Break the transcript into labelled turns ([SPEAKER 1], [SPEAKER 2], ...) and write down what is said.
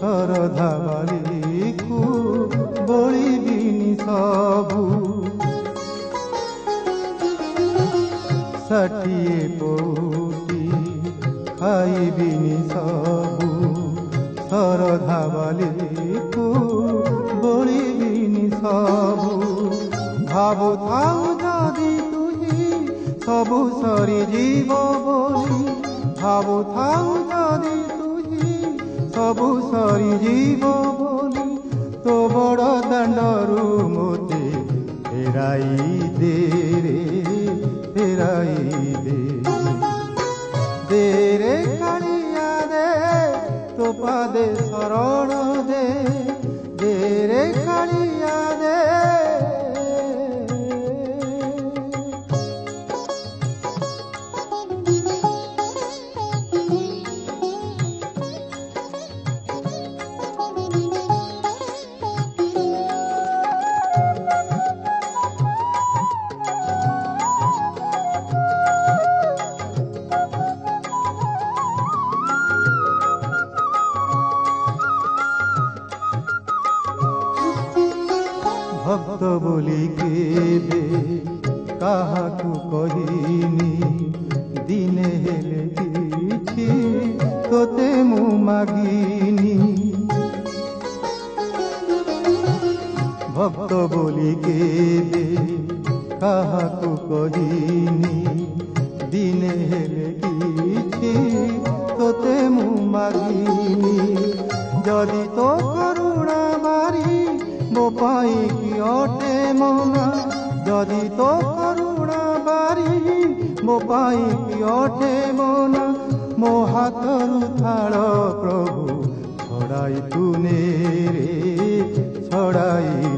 [SPEAKER 1] ଶରଧା ବାଲିକୁ ବୋଳିବିନି ସବୁ ଷାଠିଏ ପଉଟି ଖାଇବିନି ସବୁ ଶରଧା ବାଲିକୁ ବୋଳିବିନି ସବୁ ଭାବୁଥାଉ ଯଦି ତୁହି ସବୁ ସରିଯିବ ବୋଲି ଭାବୁଥାଉ ଯଦି ତୁହି ସବୁ ସରିଯିବ ବୋଲି ତୋ ବଡ଼ ଦାଣ୍ଡରୁ ମୋତେ ଫେରାଇ ଦେ ରେ ଫେରାଇ ଦେ ରେ କାଳିଆ ଦେ ତୋ ପାଦେ ଶରଣ ଦେ ରେ କାଳିଆ ଦେ भक्त बोली केबे काहाकू कहिनी दिने हेले किछि तोते मु मागिनी भक्त बोली केबे काहाकू कहिनी दिने हेले किछि तोते मु मागिनी जदि तो करुणा बारी मो पाई कि अटे मना जदि तो करुणा बारी मो पाई कि अटे मना मो हाथरु थाल प्रभु छड़ाई तुने रे छड़ाई